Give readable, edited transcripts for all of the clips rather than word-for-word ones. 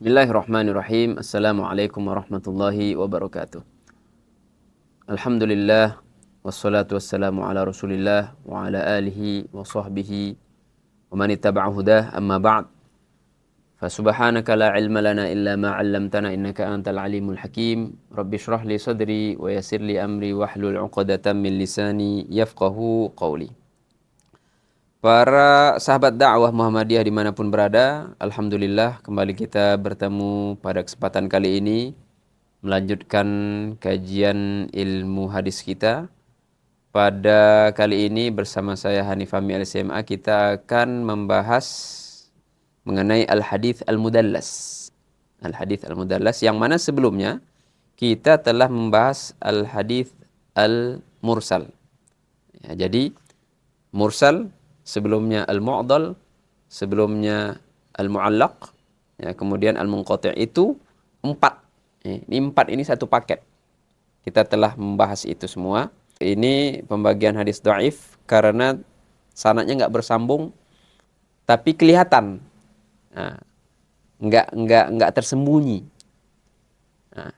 Bismillahirrahmanirrahim. Assalamualaikum warahmatullahi wabarakatuh. Alhamdulillah, wassalatu wassalamu ala rasulillah wa ala alihi wa sahbihi wa man ittaba'a hudah, amma ba'd. Fasubhanaka la ilma lana illa ma 'allamtana innaka antal alimul hakim. Rabbi shrah li sadri wa yassir li amri wahlul 'uqdatam min lisani yafqahu qawli. Para sahabat dakwah Muhammadiyah dimanapun berada, Alhamdulillah kembali kita bertemu pada kesempatan kali ini melanjutkan kajian ilmu hadis kita. Pada kali ini bersama saya Hanif Fahmi LCMA kita akan membahas mengenai al-hadits al-mudallas. Al-hadits al-mudallas yang mana sebelumnya kita telah membahas al-hadits al-mursal. Ya, jadi mursal, sebelumnya al-mu'dal, sebelumnya al-mu'allaq, ya, kemudian al-munqati', itu 4. Ini 4 ini satu paket. Kita telah membahas itu semua. Ini pembagian hadis dhaif karena sanadnya nggak bersambung, tapi kelihatan. Nah, nggak tersembunyi.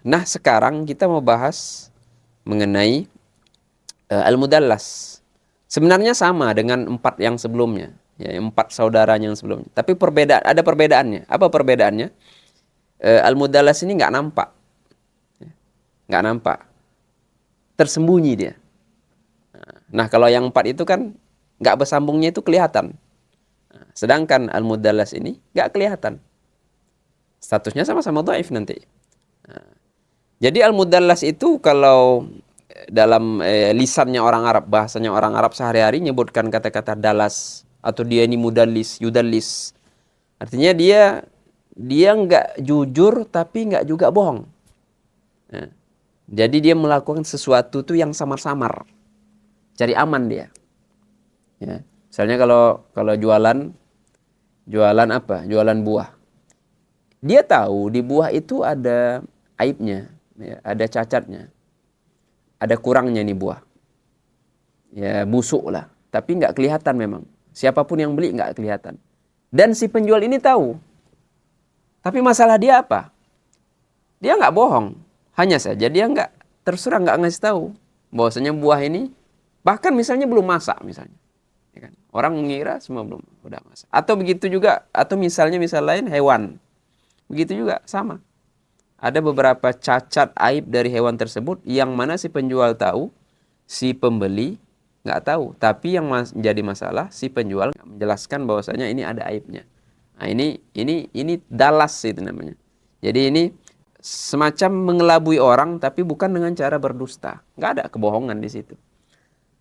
Nah, sekarang kita mau bahas mengenai al-mudallas. Sebenarnya sama dengan 4 yang sebelumnya, ya, 4 saudaranya yang sebelumnya. Tapi ada perbedaannya. Apa perbedaannya? Al-mudallas ini nggak nampak, nggak nampak, tersembunyi dia. Nah, kalau yang 4 itu kan nggak bersambungnya itu kelihatan. Sedangkan al-mudallas ini nggak kelihatan. Statusnya sama-sama dhaif nanti. Jadi al-mudallas itu kalau dalam lisannya orang Arab, bahasanya orang Arab sehari-hari nyebutkan kata-kata dalas atau dia ini mudallis, yudallis. Artinya dia nggak jujur tapi nggak juga bohong. Nah, jadi dia melakukan sesuatu tuh yang samar-samar, cari aman dia. Ya, misalnya kalau jualan apa? Jualan buah. Dia tahu di buah itu ada aibnya, ya, ada cacatnya. Ada kurangnya nih buah. Ya, busuk lah. Tapi nggak kelihatan memang. Siapapun yang beli nggak kelihatan. Dan si penjual ini tahu. Tapi masalah dia apa? Dia nggak bohong. Hanya saja dia terserah nggak ngasih tahu bahwasanya buah ini bahkan misalnya belum masak misalnya. Ya kan? Orang mengira semua belum udah masak. Atau begitu juga, atau misal lain hewan. Begitu juga sama. Ada beberapa cacat aib dari hewan tersebut yang mana si penjual tahu, si pembeli nggak tahu. Tapi yang menjadi masalah si penjual nggak menjelaskan bahwasanya ini ada aibnya. Nah, ini dalas itu namanya. Jadi ini semacam mengelabui orang tapi bukan dengan cara berdusta. Nggak ada kebohongan di situ.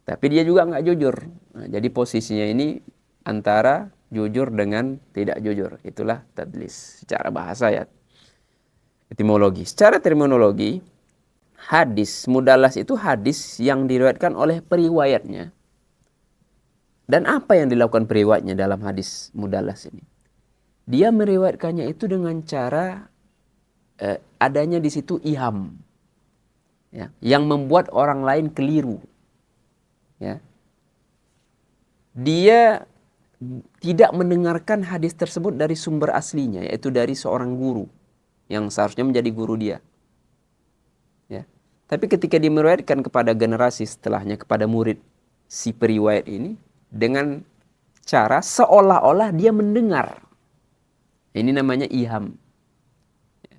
Tapi dia juga nggak jujur. Nah, jadi posisinya ini antara jujur dengan tidak jujur. Itulah tadlis secara bahasa, ya. Etimologi. Secara terminologi, hadis mudallas itu hadis yang diriwayatkan oleh periwayatnya. Dan apa yang dilakukan periwayatnya dalam hadis mudallas ini? Dia meriwayatkannya itu dengan cara adanya di situ iham, ya, yang membuat orang lain keliru. Ya. Dia tidak mendengarkan hadis tersebut dari sumber aslinya, yaitu dari seorang guru yang seharusnya menjadi guru dia. Ya. Tapi ketika dia meriwayatkan kepada generasi setelahnya, kepada murid si periwayat ini, dengan cara seolah-olah dia mendengar. Ini namanya iham. Ya.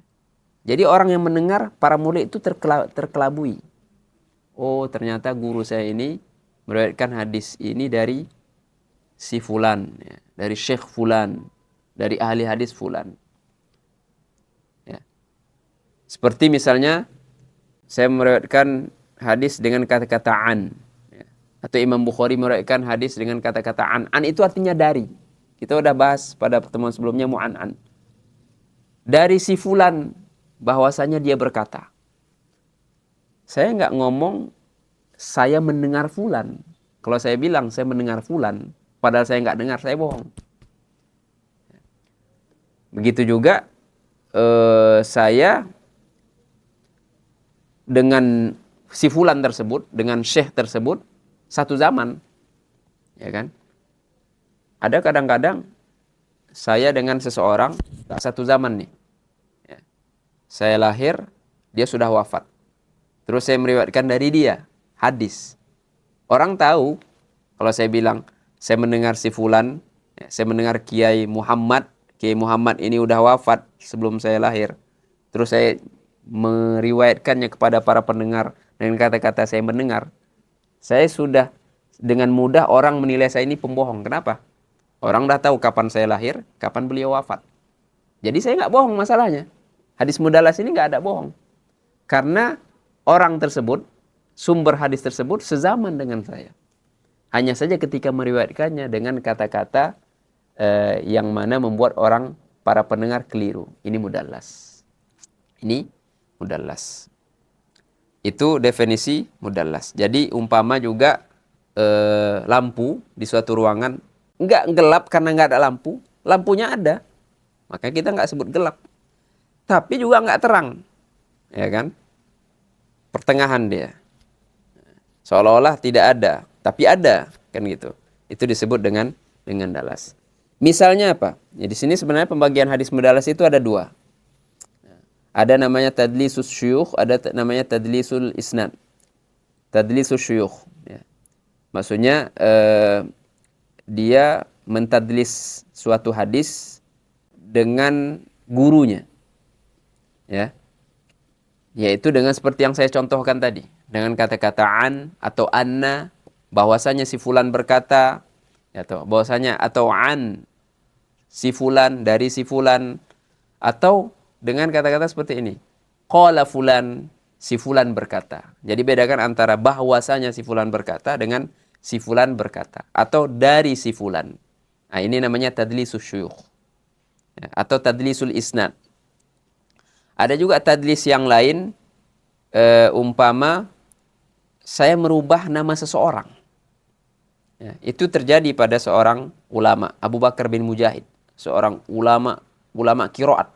Jadi orang yang mendengar, para murid itu terkelabui. Oh, ternyata guru saya ini meriwayatkan hadis ini dari si fulan, ya, dari syekh fulan, dari ahli hadis fulan. Seperti misalnya saya meriwayatkan hadis dengan kata-kata an, ya. Atau Imam Bukhari meriwayatkan hadis dengan kata-kata an. An itu artinya dari. Kita udah bahas pada pertemuan sebelumnya mu'an-an. Dari si fulan bahwasanya dia berkata. Saya nggak ngomong saya mendengar fulan. Kalau saya bilang saya mendengar fulan, padahal saya nggak dengar, saya bohong. Begitu juga saya dengan si fulan tersebut, dengan syekh tersebut satu zaman, ya kan? Ada kadang-kadang saya dengan seseorang tak satu zaman nih, saya lahir, dia sudah wafat. Terus saya meriwayatkan dari dia hadis. Orang tahu kalau saya bilang saya mendengar si fulan, saya mendengar Kiai Muhammad ini udah wafat sebelum saya lahir. Terus saya meriwayatkannya kepada para pendengar dengan kata-kata saya mendengar. Saya sudah dengan mudah orang menilai saya ini pembohong. Kenapa? Orang udah tahu kapan saya lahir, kapan beliau wafat. Jadi saya nggak bohong masalahnya. Hadis mudalas ini nggak ada bohong. Karena orang tersebut, sumber hadis tersebut sezaman dengan saya. Hanya saja ketika meriwayatkannya dengan kata-kata yang mana membuat para pendengar keliru. Ini mudallas. Ini mudallas. Itu definisi mudallas. Jadi umpama juga lampu di suatu ruangan nggak gelap karena nggak ada lampu. Lampunya ada. Makanya kita nggak sebut gelap. Tapi juga nggak terang. Ya kan? Pertengahan dia. Seolah-olah tidak ada. Tapi ada. Kan gitu. Itu disebut dengan dalas. Misalnya apa? Ya, di sini sebenarnya pembagian hadis mudalas itu ada dua. Ada namanya tadlisus syuyukh, ada namanya tadlisul isnad. Tadlisus syuyukh. Ya. Maksudnya dia mentadlis suatu hadis dengan gurunya. Ya. Yaitu dengan seperti yang saya contohkan tadi. Dengan kata-kata an atau anna. Bahwasanya si fulan berkata. Atau bahwasanya atau an. Si fulan dari si fulan. Atau dengan kata-kata seperti ini. Qala fulan. Si fulan berkata. Jadi bedakan antara bahwasanya si fulan berkata dengan si fulan berkata. Atau dari si fulan. Nah, ini namanya tadlisus syuyukh. Ya, atau tadlisul isnad. Ada juga tadlis yang lain. Umpama saya merubah nama seseorang. Ya, itu terjadi pada seorang ulama. Abu Bakar bin Mujahid. Seorang ulama qiraat.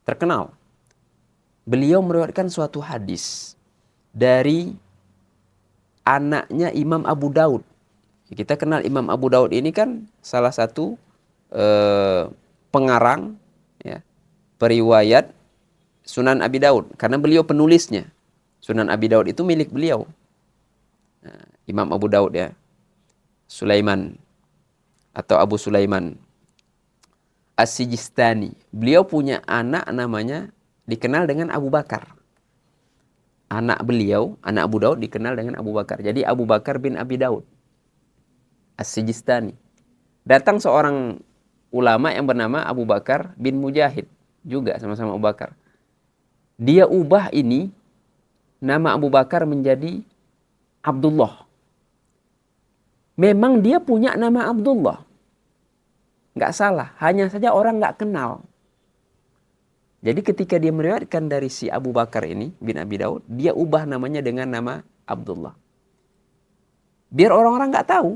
Terkenal. Beliau meriwayatkan suatu hadis. Dari anaknya Imam Abu Daud. Kita kenal Imam Abu Daud ini kan salah satu pengarang, ya, periwayat Sunan Abi Daud. Karena beliau penulisnya. Sunan Abi Daud itu milik beliau. Nah, Imam Abu Daud ya. Sulaiman. Atau Abu Sulaiman. As-Sijistani. Beliau punya anak namanya dikenal dengan Abu Bakar. Anak beliau, anak Abu Daud dikenal dengan Abu Bakar. Jadi Abu Bakar bin Abi Daud. As-Sijistani. Datang seorang ulama yang bernama Abu Bakar bin Mujahid. Juga sama-sama Abu Bakar. Dia ubah ini nama Abu Bakar menjadi Abdullah. Memang dia punya nama Abdullah. Nggak salah. Hanya saja orang nggak kenal. Jadi ketika dia meriwayatkan dari si Abu Bakar ini bin Abi Daud. Dia ubah namanya dengan nama Abdullah. Biar orang-orang nggak tahu.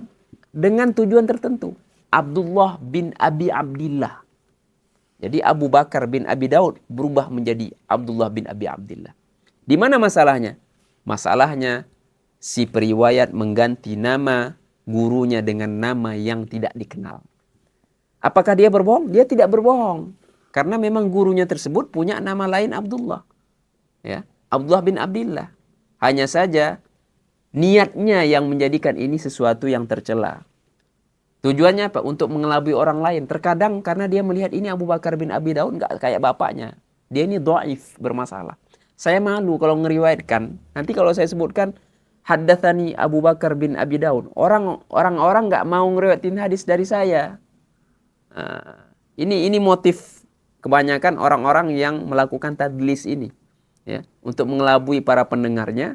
Dengan tujuan tertentu. Abdullah bin Abi Abdillah. Jadi Abu Bakar bin Abi Daud berubah menjadi Abdullah bin Abi Abdillah. Di mana masalahnya? Masalahnya si periwayat mengganti nama gurunya dengan nama yang tidak dikenal. Apakah dia berbohong? Dia tidak berbohong. Karena memang gurunya tersebut punya nama lain Abdullah. Ya, Abdullah bin Abdillah. Hanya saja niatnya yang menjadikan ini sesuatu yang tercela. Tujuannya apa? Untuk mengelabui orang lain. Terkadang karena dia melihat ini Abu Bakar bin Abi Daud nggak kayak bapaknya. Dia ini dhaif, bermasalah. Saya malu kalau ngeriwayatkan. Nanti kalau saya sebutkan haddatsani Abu Bakar bin Abi Daud. Orang-orang nggak mau ngeriwayatin hadis dari saya. Ini motif kebanyakan orang-orang yang melakukan tadlis ini. Ya, untuk mengelabui para pendengarnya.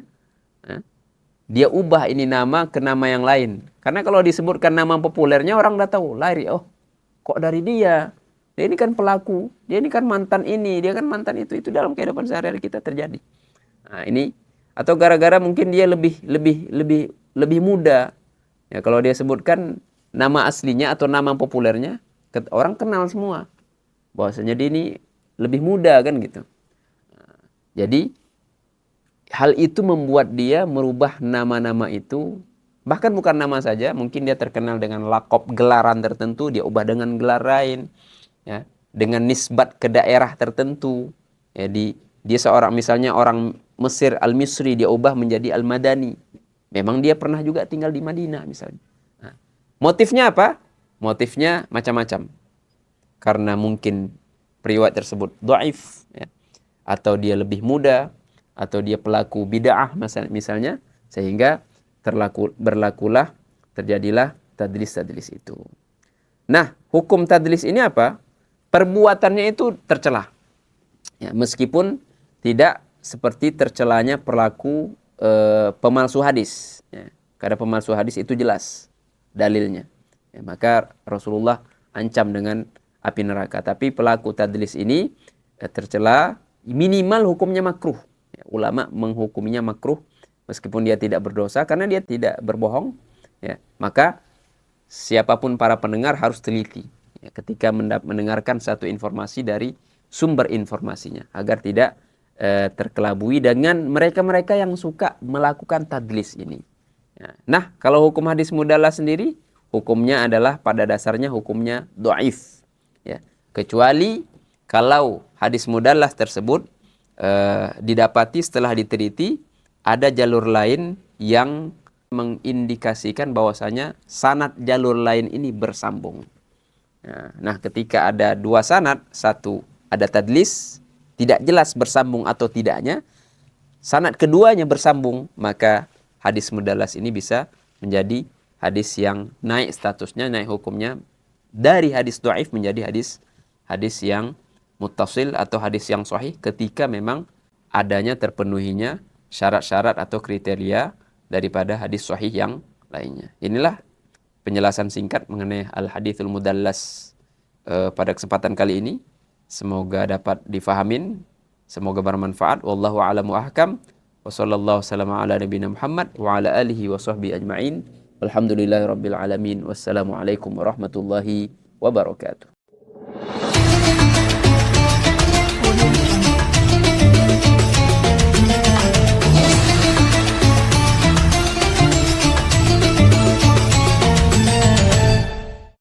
Dia ubah ini nama ke nama yang lain. Karena kalau disebutkan nama populernya orang udah tahu. Lari, oh kok dari dia? Dia ini kan pelaku. Dia ini kan mantan ini. Dia kan mantan itu. Itu dalam kehidupan sehari-hari kita terjadi. Nah ini. Atau gara-gara mungkin dia lebih muda. Ya, kalau dia sebutkan nama aslinya atau nama populernya. Orang kenal semua. Bahwasanya dia ini lebih muda kan gitu. Jadi hal itu membuat dia merubah nama-nama itu. Bahkan bukan nama saja. Mungkin dia terkenal dengan lakop gelaran tertentu. Dia ubah dengan gelar lain. Ya, dengan nisbat ke daerah tertentu. Jadi dia seorang, misalnya orang Mesir Al-Misri, dia ubah menjadi Al-Madani. Memang dia pernah juga tinggal di Madinah misalnya. Nah, motifnya apa? Motifnya macam-macam. Karena mungkin periwayat tersebut dhaif, ya, atau dia lebih muda, atau dia pelaku bid'ah misalnya, sehingga terjadilah tadlis itu. Nah, hukum tadlis ini apa? Perbuatannya itu tercela. Ya, meskipun tidak seperti tercelanya pelaku pemalsu hadis. Ya, karena pemalsu hadis itu jelas dalilnya. Ya, maka Rasulullah ancam dengan api neraka. Tapi pelaku tadlis ini tercela, minimal hukumnya makruh. Ya, ulama menghukuminya makruh meskipun dia tidak berdosa karena dia tidak berbohong. Ya, maka siapapun para pendengar harus teliti ya, ketika mendengarkan satu informasi dari sumber informasinya agar tidak terkelabui dengan mereka-mereka yang suka melakukan tadlis ini. Ya. Nah, kalau hukum hadis mudallas sendiri, hukumnya adalah pada dasarnya hukumnya dhaif. Ya. Kecuali kalau hadis mudallas tersebut didapati setelah diteliti ada jalur lain yang mengindikasikan bahwasanya sanad jalur lain ini bersambung. Nah, ketika ada dua sanad, satu ada tadlis, tidak jelas bersambung atau tidaknya, sanad keduanya bersambung, maka hadis mudallas ini bisa menjadi hadis yang naik statusnya, naik hukumnya dari hadis dhaif menjadi hadis yang muttasil atau hadis yang sahih ketika memang adanya terpenuhinya syarat-syarat atau kriteria daripada hadis sahih yang lainnya. Inilah penjelasan singkat mengenai al-hadithul mudallas pada kesempatan kali ini. Semoga dapat difahamin, semoga bermanfaat. Wallahu a'lamu ahkam. Wa sallallahu wasallam ala nabiyina Muhammad wa ala alihi wa sahbihi ajma'in. Walhamdulillahirabbil alamin. Wassalamualaikum warahmatullahi wabarakatuh.